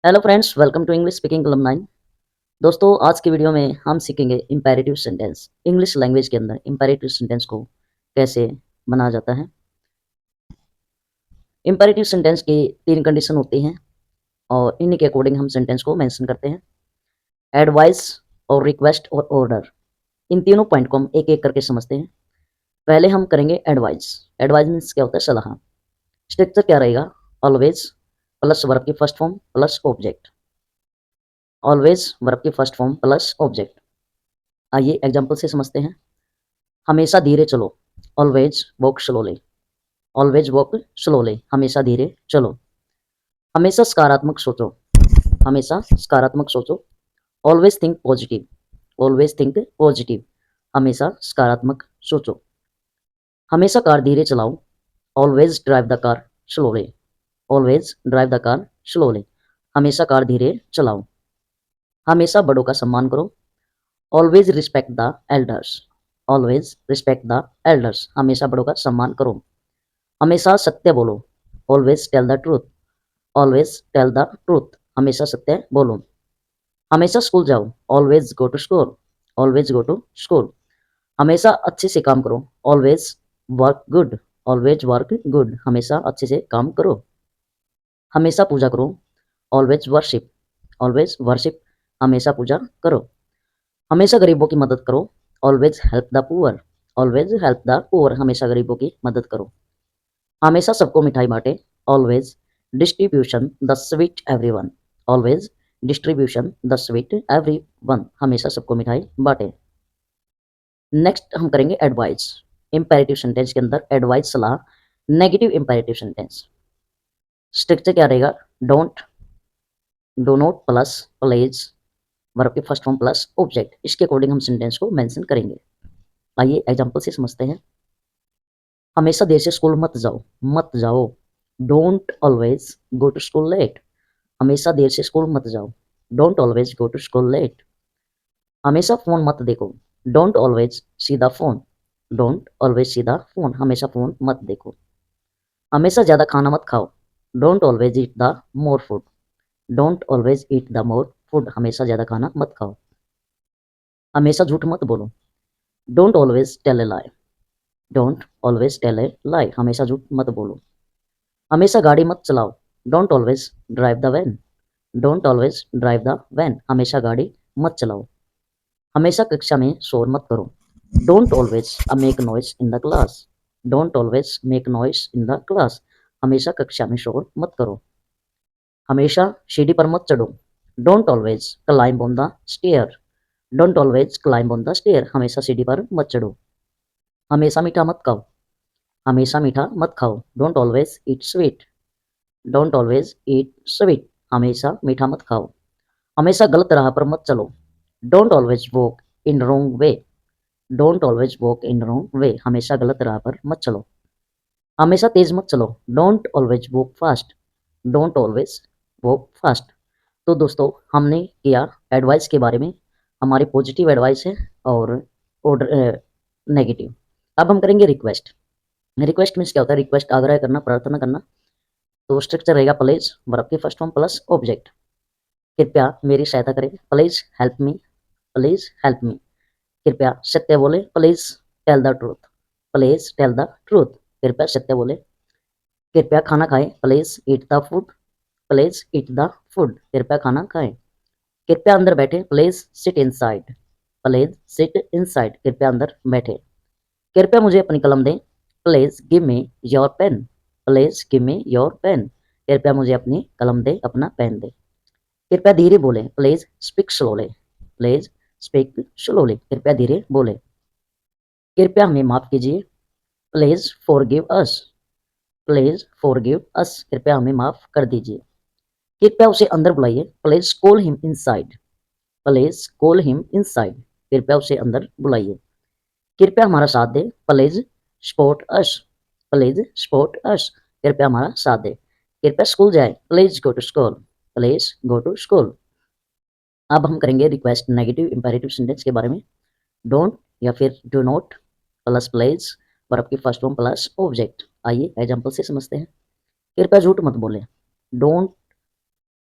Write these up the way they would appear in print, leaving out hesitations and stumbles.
Hello friends, welcome to English speaking club 9। दोस्तों, आज की वीडियो में हम सीखेंगे इंपेरेटिव सेंटेंस। इंग्लिश लैंग्वेज के अंदर इंपेरेटिव सेंटेंस को कैसे बनाया जाता है। इंपेरेटिव सेंटेंस की 3 कंडीशन होती हैं और इन्हीं के अकॉर्डिंग हम सेंटेंस को मेंशन करते हैं। एडवाइस और रिक्वेस्ट और ऑर्डर, इन तीनों पॉइंट को हम एक-एक करके समझते हैं। पहले हम करेंगे एडवाइस। एडवाइस मीन्स क्या होता है? सलाह। स्ट्रक्चर क्या रहेगा? ऑलवेज प्लस वर्ब की first form plus object. Always verb की फर्स्ट फॉर्म प्लस ऑब्जेक्ट। आइए एग्जांपल से समझते हैं। हमेशा धीरे चलो, always walk slowly. Always walk slowly, हमेशा धीरे चलो। हमेशा सकारात्मक सोचो, हमेशा सकारात्मक सोचो। Always think positive, always think positive, हमेशा सकारात्मक सोचो। हमेशा कार धीरे चलाओ, always drive the car slowly. Always drive the car slowly, हमेशा कार धीरे चलाओ। हमेशा बड़ों का सम्मान करो, always respect the elders. Always respect the elders, हमेशा बड़ों का सम्मान करो। हमेशा सत्य बोलो, always tell the truth. Always tell the truth, हमेशा सत्य बोलो। हमेशा स्कूल जाओ, always go to school. Always go to school, हमेशा अच्छे से काम करो। Always work good. Always work good, हमेशा अच्छे से काम करो। हमेशा पूजा करो, ऑलवेज वर्शिप। ऑलवेज वर्शिप, हमेशा पूजा करो। हमेशा गरीबों की मदद करो, always help the poor. Always help the poor, हमेशा गरीबों की मदद करो। हमेशा सबको मिठाई बांटे, always distribution the sweet everyone. Always distribution the sweet everyone, हमेशा सबको मिठाई बांटे। नेक्स्ट हम करेंगे एडवाइस। इंपेरेटिव सेंटेंस के अंदर एडवाइस सलाह, नेगेटिव इंपेरेटिव सेंटेंस। स्ट्रक्चर क्या रहेगा? Don't, do not plus please, verb की फर्स्ट फॉर्म प्लस ऑब्जेक्ट। इसके अकॉर्डिंग हम सेंटेंस को मेंशन करेंगे। आइए एग्जांपल से समझते हैं। हमेशा देर से स्कूल मत जाओ, मत जाओ। Don't always go to school late, हमेशा देर से स्कूल मत जाओ। Don't always go to school late. हमेशा फोन मत देखो, don't always see the phone. Don't always see the phone, हमेशा फोन मत देखो। हमेशा ज्यादा खाना मत खाओ, don't always eat the more food. Don't always eat the more food, हमेशा ज्यादा खाना मत खाओ। हमेशा झूठ मत बोलो, don't always tell a lie. Don't always tell a lie, हमेशा झूठ मत बोलो। हमेशा गाड़ी मत चलाओ, don't always drive the van. Don't always drive the van, हमेशा गाड़ी मत चलाओ। हमेशा कक्षा में शोर मत करो, don't always make noise in the class. Don't always make noise in the class, हमेशा कक्षा में शोर मत करो। हमेशा सीढ़ी पर मत चढ़ो, don't always climb on the stair. Don't always climb on the stair, हमेशा सीढ़ी पर मत चढ़ो। हमेशा मीठा मत खाओ, हमेशा मीठा मत खाओ। Don't always eat sweet. Don't always eat sweet, हमेशा मीठा मत खाओ। हमेशा गलत राह पर मत चलो, don't always walk in wrong way. Don't always walk in wrong way, हमेशा गलत राह पर मत चलो। हमेशा तेज मत चलो, don't always walk fast. Don't always walk fast. तो दोस्तों, हमने किया एडवाइस के बारे में। हमारी पॉजिटिव एडवाइस है और ऑर्डर नेगेटिव। अब हम करेंगे रिक्वेस्ट। रिक्वेस्ट मीन्स क्या होता है? रिक्वेस्ट, आग्रह करना, प्रार्थना करना। तो स्ट्रक्चर रहेगा प्लीज, वर्ब की फर्स्ट फॉर्म प्लस ऑब्जेक्ट। कृपया मेरी सहायता करें, please help me. Please help me, कृपया सत्य बोले, please tell the truth. Please tell the truth, कृपया सत्य बोले। कृपया खाना खाएं, please eat the food. Please eat the food, कृपया खाना खाएं। कृपया अंदर बैठे, please sit inside. Please sit inside, कृपया अंदर बैठे। कृपया मुझे अपनी कलम दें, please give me your pen. Please give me your pen, कृपया मुझे अपनी कलम दे, अपना पेन दे। कृपया धीरे बोले, please speak slowly. Please speak slowly, कृपया धीरे बोले। कृपया हमें माफ कीजिए, please forgive us. Please forgive us, कृपया हमें माफ कर दीजिए। कृपया उसे अंदर बुलाइए, please call him inside. Please call him inside, कृपया उसे अंदर बुलाइए। कृपया हमारा साथ दे, please support us. Please support us, कृपया हमारा साथ दे। कृपया स्कूल जाए, please go to school. Please go to school. अब हम करेंगे रिक्वेस्ट नेगेटिव इंपेरेटिव सेंटेंस के बारे में। डोंट या फिर do not plus please, verb की फर्स्ट फॉर्म प्लस ऑब्जेक्ट। आइए एग्जांपल से समझते हैं। कृपया झूठ मत बोले, don't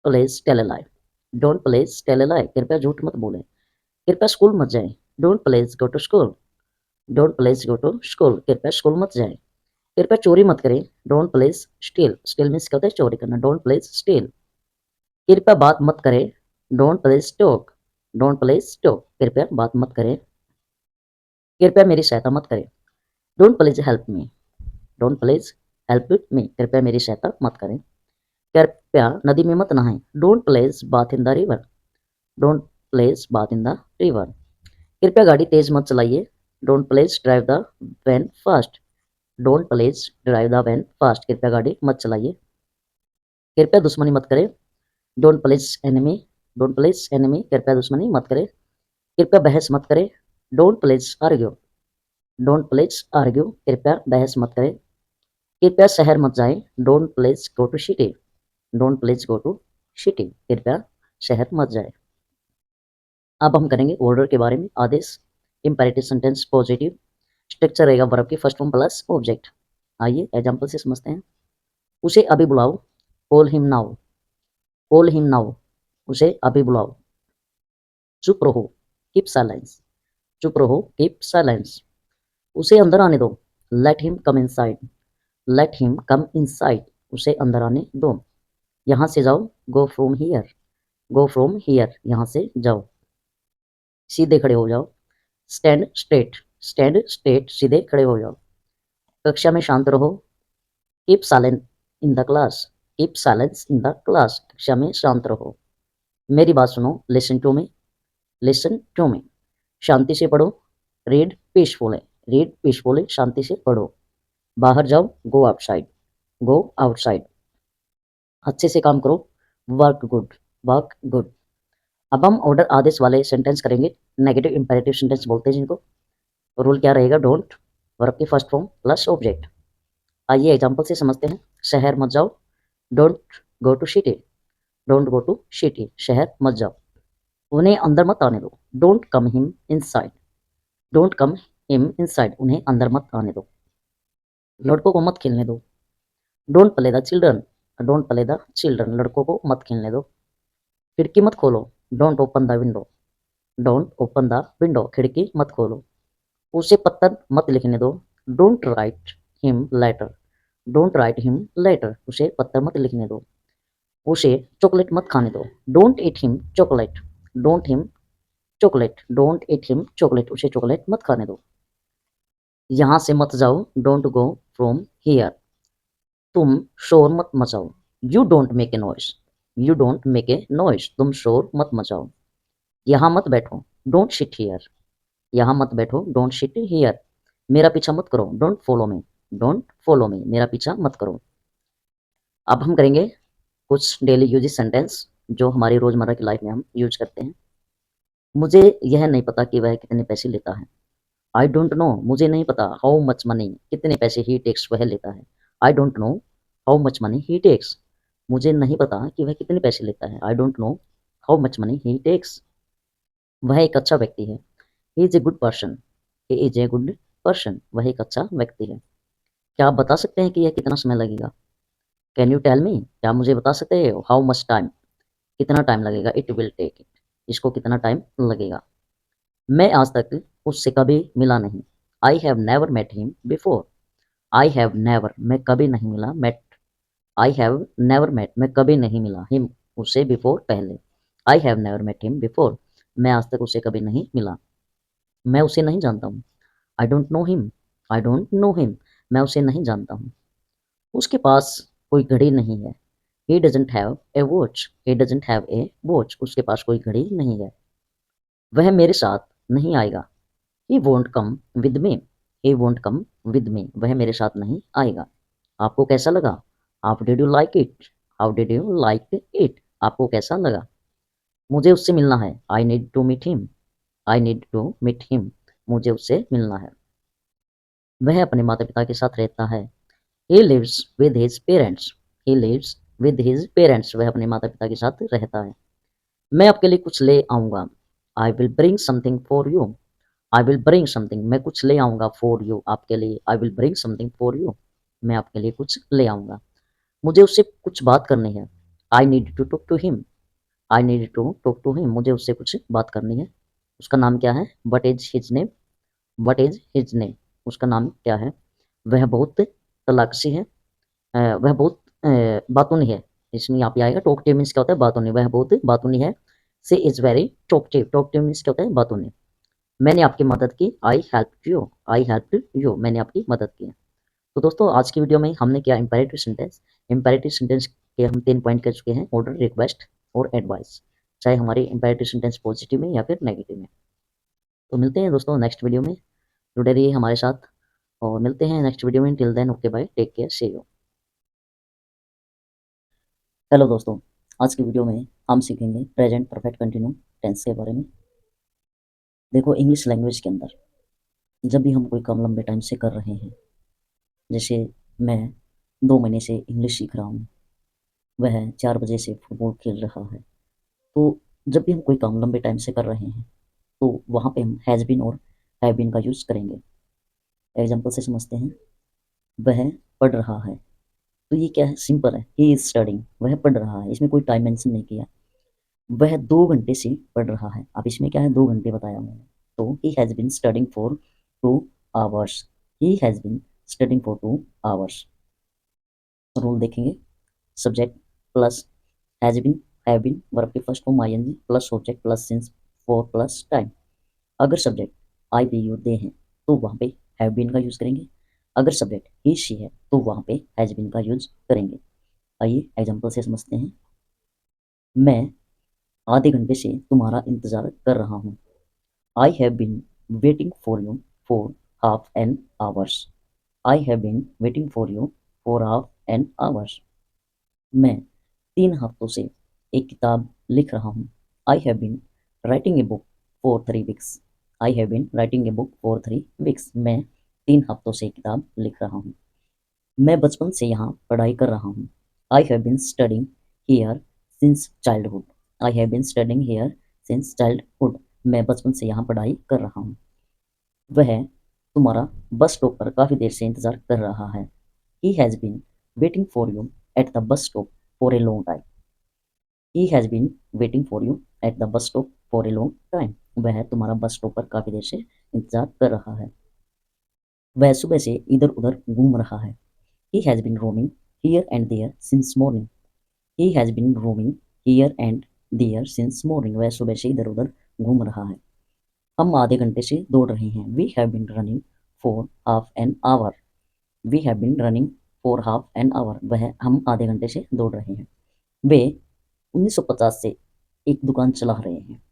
please tell a lie, don't please tell a lie, कृपया झूठ मत बोलें, कृपया स्कूल मत जाएं, don't please go to school, don't please go to school, कृपया स्कूल मत जाएं, कृपया चोरी मत करें, don't please steal, steal means क्या होता है चोरी करना, डोंट प्लीज स्टील, कृपया बात मत करें, don't please talk, don't please talk, कृपया बात मत करें, कृपया मेरी सहायता मत करें, don't please help me, don't please help me, कृपया मेरी सहायता मत करें, कृपया नदी में मत नहाएं, don't please bath in the river, don't please bath in the river, कृपया गाड़ी तेज मत चलाइए, don't please drive the van fast, don't please drive the van fast, कृपया गाड़ी मत चलाइए, कृपया दुश्मनी मत करें, don't please enemy, don't please enemy, कृपया दुश्मनी मत करें, कृपया बहस मत करें, don't please argue, don't please argue, कृपया बहस मत करें, कृपया शहर मत जाएं, don't please go to city, don't please go to city, कृपया शहर मत जाए। अब हम करेंगे ऑर्डर के बारे में, आदेश, इंपेरेटिव सेंटेंस पॉजिटिव, स्ट्रक्चर रहेगा वर्ब की फर्स्ट फॉर्म प्लस ऑब्जेक्ट। आइए एग्जांपल से समझते हैं। उसे अभी बुलाओ, call him now, call him now, उसे अभी बुलाओ। चुप रहो, कीप साइलेंस, चुप रहो, कीप साइलेंस, उसे अंदर आने दो, let him come inside, let him come inside, उसे अंदर आने दो। यहाँ से जाओ, go from here, go from here, यहाँ से जाओ। सीधे खड़े हो जाओ, स्टैंड स्ट्रेट, स्टैंड स्ट्रेट, सीधे खड़े हो जाओ। कक्षा में शांत रहो, keep silent in the class, keep silence in the class, कक्षा में शांत रहो। मेरी बात सुनो, listen to me, listen to me, शांति से पढ़ो, रीड पीसफुली, रीड पीसफुली, शांति से पढ़ो। बाहर जाओ, गो आउटसाइड, गो आउटसाइड, अच्छे से काम करो, वर्क गुड, वर्क गुड। अब हम ऑर्डर आदेश वाले सेंटेंस करेंगे, नेगेटिव इंपेरेटिव सेंटेंस बोलते हैं जिनको। रूल क्या रहेगा, डोंट, वर्ब की फर्स्ट फॉर्म प्लस ऑब्जेक्ट। आइए एग्जांपल से समझते हैं। शहर मत जाओ, don't go to city, don't go to city, शहर मत जाओ। उन्हें अंदर मत आने दो, don't come him inside, don't come him inside, उन्हें अंदर मत आने दो। लड़कों को मत खेलने दो, don't play the children, don't play the children, लड़कों को मत खेलने दो। खिड़की मत खोलो, don't open the window, don't open the window, खिड़की मत खोलो। उसे पत्र मत लिखने दो, don't write him letter, don't write him letter, उसे पत्र मत लिखने दो। उसे चॉकलेट मत खाने दो, don't eat him chocolate, don't him chocolate, don't eat him chocolate, उसे चॉकलेट मत खाने दो। यहाँ से मत जाओ, डोंट गो फ्रॉम हियर। तुम शोर मत मचाओ, you don't make a noise, you don't make a noise, तुम शोर मत मचाओ। यहाँ मत बैठो, डोंट सिट हियर, यहाँ मत बैठो, डोंट सिट हियर। मेरा पीछा मत करो, don't follow me, don't follow me, मेरा पीछा मत करो। अब हम करेंगे कुछ डेली यूजेस सेंटेंस जो हमारी रोजमर्रा की लाइफ में हम यूज करते हैं। मुझे यह नहीं पता कि वह कितने पैसे लेता है, आई डोंट नो, मुझे नहीं पता, हाउ मच मनी, कितने पैसे ही टेक्स वह लेता है, I don't know how much money he takes, मुझे नहीं पता कि वह कितने पैसे लेता है, I don't know how much money he takes. वह एक अच्छा व्यक्ति है, he is a good person, he is a good person, वह एक अच्छा व्यक्ति है। क्या आप बता सकते हैं कि यह कितना समय लगेगा, कैन यू टेल मी, क्या मुझे बता सकते हैं, हाउ मच टाइम, कितना टाइम लगेगा, इट विल टेक इट, इसको कितना टाइम लगेगा। मैं आज तक उससे कभी मिला नहीं, I have never met him before, I have never, मैं कभी नहीं मिला, met, I have never met, मैं कभी नहीं मिला, हिम, उससे, बिफोर, पहले। I have never met him before, मैं आज तक उसे कभी नहीं मिला, मैं उसे नहीं जानता हूँ, आई don't know him, I don't know him, मैं उसे नहीं जानता हूँ। उसके पास कोई घड़ी नहीं है, he doesn't have a watch, he doesn't have a watch, उसके पास कोई घड़ी नहीं है। वह मेरे साथ नहीं आएगा, he won't come with me, he won't come with me, वह मेरे साथ नहीं आएगा। आपको कैसा लगा, how did you like it, how did you like it, आपको कैसा लगा। मुझे उससे मिलना है, I need to meet him, I need to meet him, मुझे उससे मिलना है। वह अपने माता पिता के साथ रहता है, he lives with his parents, he lives with his parents, वह अपने माता पिता के साथ रहता है। मैं आपके लिए कुछ ले आऊँगा, I will bring something for you, I will bring something, मैं कुछ ले आऊँगा, फॉर यू, आपके लिए, I will bring something for you, मैं आपके लिए कुछ ले आऊँगा। मुझे उससे कुछ बात करनी है, I need to talk to him, I need to talk to him, मुझे उससे कुछ बात करनी है। उसका नाम क्या है? What is his name, what is his name, उसका नाम क्या है? वह बहुत तलाकशी है, वह बहुत बातूनी है। इसमें यहाँ पे आएगा टॉकटिव मीन्स क्या होता है? बातूनी, वह बहुत बातूनी है। She is very talkative, talkative means क्या होता है? बातूनी। मैंने आपकी मदद की, I help you, I help you, मैंने आपकी मदद की। तो दोस्तों आज की वीडियो में हमने किया इंपेरेटिव सेंटेंस। इंपेरेटिव सेंटेंस के हम 3 पॉइंट कर चुके हैं, ऑर्डर, रिक्वेस्ट और एडवाइस, चाहे हमारी इंपेरेटिव सेंटेंस पॉजिटिव में या फिर नेगेटिव में। तो मिलते हैं दोस्तों नेक्स्ट वीडियो में, जुड़े रहिए हमारे साथ और मिलते हैं नेक्स्ट वीडियो में। Till then okay bye, take care, see you. Hello दोस्तों, आज की वीडियो में हम सीखेंगे प्रेजेंट परफेक्ट कंटिन्यू टेंस के बारे में। देखो इंग्लिश लैंग्वेज के अंदर जब भी हम कोई काम लंबे टाइम से कर रहे हैं, जैसे मैं 2 महीने से इंग्लिश सीख रहा हूँ, वह 4 बजे से फुटबॉल खेल रहा है। तो जब भी हम कोई काम लंबे टाइम से कर रहे हैं तो वहाँ पे हम हैज़ बीन और हैव बीन का यूज़ करेंगे। एग्जाम्पल से समझते हैं, वह पढ़ रहा है। तो ये क्या है? सिंपल है, ही इज स्टडिंग, वह पढ़ रहा है, इसमें कोई टाइम मेंशन नहीं किया। वह 2 घंटे से पढ़ रहा है, अब इसमें क्या है? 2 घंटे बताया मैंने। तो he has been studying for 2 hours, he has been studying for 2 hours. Rule देखेंगे, subject plus have been verb के first form ING plus object plus since for plus time. अगर subject I we you they हैं तो वहाँ पे have been का use करेंगे। अगर सब्जेक्ट ही शी है तो वहाँ पे हैज़ बीन का यूज़ करेंगे। आइए एग्जाम्पल से समझते हैं। मैं आधे घंटे से तुम्हारा इंतज़ार कर रहा हूँ। I have been waiting for you for half an hours, I have been waiting for you for half an hours. मैं 3 हफ्तों से एक किताब लिख रहा हूँ। I have been writing a book for 3 weeks, I have been writing a book for 3 weeks. मैं 3 हफ्तों से किताब लिख रहा हूँ। मैं बचपन से यहाँ पढ़ाई कर रहा हूँ। I have been studying here since childhood, I have been studying here since childhood. मैं बचपन से यहाँ पढ़ाई कर रहा हूँ। वह तुम्हारा बस स्टॉप पर काफ़ी देर से इंतज़ार कर रहा है। He has been waiting for you at the bus stop for a long time, he has been waiting for you at the bus stop for a long time. वह तुम्हारा बस स्टॉप पर काफ़ी देर से इंतज़ार कर रहा है। वह सुबह से इधर उधर घूम रहा है। He has been roaming here and there since morning, he has been roaming here and there since morning. वह सुबह से इधर उधर घूम रहा है। हम आधे घंटे से दौड़ रहे हैं। We have been running for half an hour, we have been running for half an hour. वह हम आधे घंटे से दौड़ रहे हैं। वे 1950 से एक दुकान चला रहे हैं।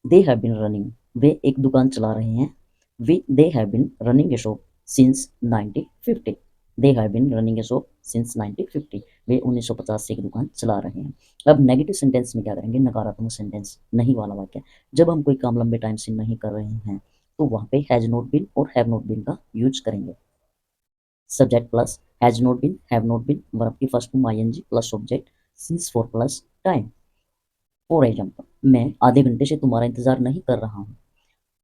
दे हैव बीन रनिंग, वे एक दुकान चला रहे हैं। We they have been running a shop since 1950, they have been running a shop since 1950। वे 1950 से एक दुकान चला रहे हैं। अब नेगेटिव सेंटेंस में क्या करेंगे? नकारात्मक सेंटेंस, नहीं वाला वाक्य। जब हम कोई काम लंबे टाइम से नहीं कर रहे हैं तो वहाँ पे हैज नॉट बीन और हैव नॉट बीन का यूज करेंगे। Subject plus has not been, have not been, verb की first form ING plus object since for plus time. For example, मैं आधे घंटे से तुम्हारा इंतजार नहीं कर रहा हूँ।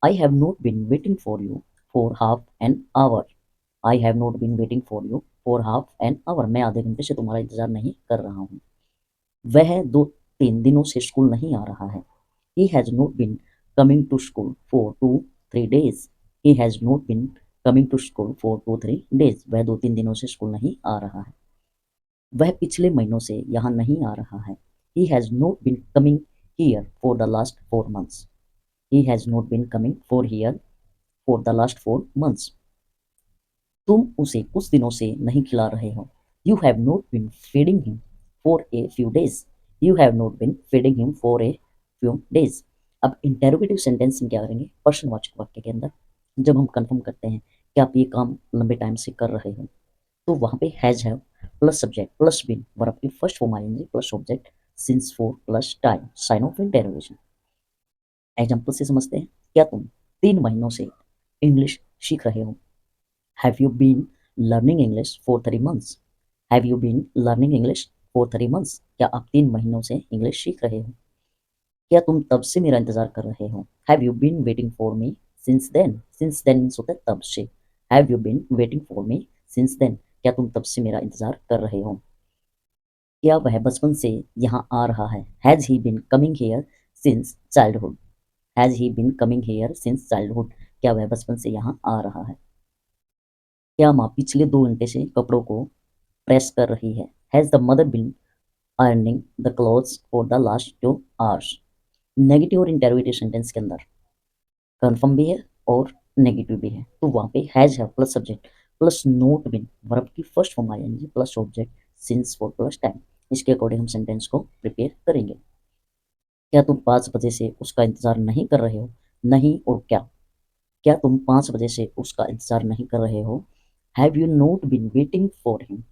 I have not been waiting for you for half an hour, I have not been waiting for you for half an hour. मैं आधे घंटे से तुम्हारा इंतजार नहीं कर रहा हूँ। वह 2-3 दिनों से स्कूल नहीं आ रहा है। He has not been coming to school for 2-3 days, he has not been coming to school for 2-3 days. वह 2-3 दिनों से स्कूल नहीं आ रहा है। वह पिछले महीनों से यहाँ नहीं आ रहा है। He has not been coming here for the last 4 months, he has not been coming for here for the last 4 months. तुम उसे कुछ दिनों से नहीं खिला रहे हो। You have not been feeding him for a few days, you have not been feeding him for a few days. अब इंटेरोगेटिव सेंटेंस में क्या करेंगे? प्रश्नवाचक वाक्य के अंदर जब हम कंफर्म करते हैं कि आप ये काम लंबे टाइम से कर रहे हो तो वहाँ पे has have plus subject plus been, verb की फर्स्ट फॉर्म आएंगे plus object since for plus time, sign of interrogation. Example से समझते हैं। क्या तुम 3 महीनों से इंग्लिश सीख रहे हो? Have you been learning English for 3 months? Have you been learning English for 3 months? क्या आप 3 महीनों से इंग्लिश सीख रहे हो? क्या तुम तब से मेरा इंतजार कर रहे हो? Have you been waiting for me since then? Since then means होता है तब से। Have you been waiting for me since then? क्या तुम तब से मेरा इंतजार कर रहे हो? क्या वह बचपन से यहाँ आ रहा है? Has he been coming here since childhood? Has he been coming here since childhood? क्या वह बचपन से यहाँ आ रहा है? क्या माँ पिछले 2 घंटे से कपड़ों को प्रेस कर रही है? Has the mother been ironing the clothes for the last 2 hours? Negative और इंटरोगेटिव सेंटेंस के अंदर कन्फर्म भी है और नेगेटिव भी है, तो वहाँ पे हैज़ है plus subject plus not been verb की फर्स्ट फॉर्म आ जाएगी plus object since for plus time. इसके अकॉर्डिंग हम सेंटेंस को प्रिपेयर करेंगे। क्या तुम 5 बजे से उसका इंतज़ार नहीं कर रहे हो? नहीं और क्या? क्या तुम 5 बजे से उसका इंतज़ार नहीं कर रहे हो? Have you not been waiting for him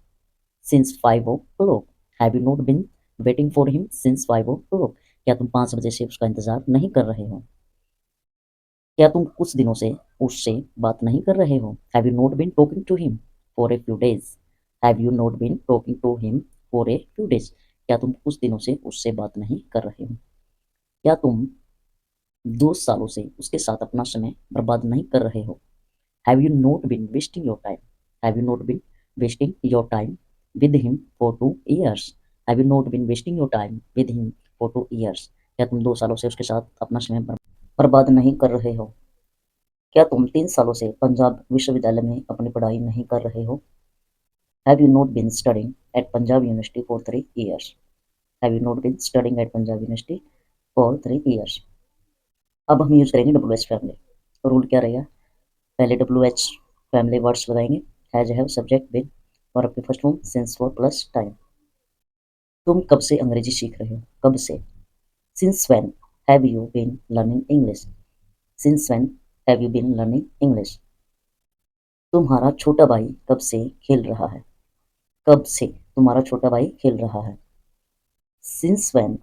since 5 o'clock? Have you not been waiting for him since 5 o'clock? क्या तुम 5 बजे से उसका इंतज़ार नहीं कर रहे हो? क्या तुम कुछ दिनों से उससे बात नहीं कर रहे हो? Have you not been talking to him for a few days? Have you not been talking to him for a few days? क्या तुम कुछ दिनों से उससे बात नहीं कर रहे हो? क्या तुम 2 सालों से उसके साथ अपना समय बर्बाद नहीं कर रहे हो? Have you not been wasting your time? Have you not been wasting your time with him for 2 years? Have you not been wasting your time with him for 2 years? क्या तुम 2 सालों से उसके साथ अपना समय बर्बाद नहीं कर रहे हो? क्या तुम 3 सालों से पंजाब विश्वविद्यालय में अपनी पढ़ाई नहीं कर रहे हो? Have you not been studying at Punjab university for 3 years? Have you not been studying at Punjab university for 3 years? अब हम यूज़ करेंगे डब्ल्यू एच फैमिली। तो रूल क्या रहेगा? पहले डब्ल्यू एच फैमिली वर्ड्स लगाएंगे। हैज हैव सब्जेक्ट विद और अपनी first form since for plus time. तुम कब से अंग्रेजी सीख रहे हो? कब से? Since when have you been learning English? Since when have you been learning English? तुम्हारा छोटा भाई कब से खेल रहा है? कब से तुम्हारा छोटा भाई खेल रहा है? Since when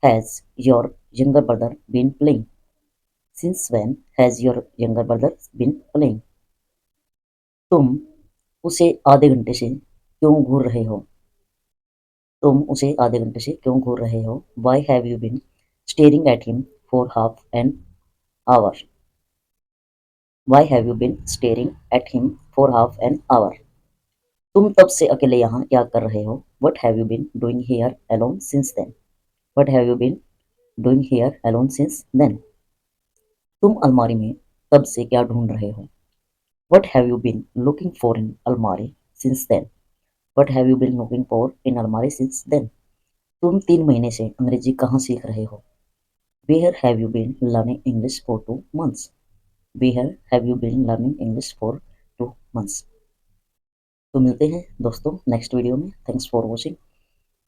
has your younger brother been playing? Since when has your younger brother been playing? तुम उसे आधे घंटे से क्यों घूर रहे हो? तुम उसे आधे घंटे से क्यों घूर रहे हो? Why have you been staring at him for half an hour? Why have you been staring at him for half an hour? तुम तब से अकेले यहाँ क्या कर रहे हो? What have you been doing here alone since then? What have you been doing here alone since then? तुम अलमारी में तब से क्या ढूंढ रहे हो? What have you been looking for in अलमारी since then? What have you been looking for in अलमारी सिंस देन? तुम 3 महीने से अंग्रेजी कहाँ सीख रहे हो? Where have you been learning English for 2 months? Where have you been learning English for 2 months? तो मिलते हैं दोस्तों नेक्स्ट वीडियो में। Thanks for watching.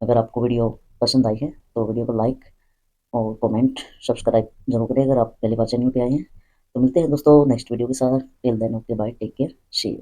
अगर आपको वीडियो पसंद आई है तो वीडियो को लाइक और कमेंट सब्सक्राइब जरूर करें अगर आप पहली बार चैनल पे आए हैं। तो मिलते हैं दोस्तों नेक्स्ट वीडियो के साथ। Till then okay bye take care see you.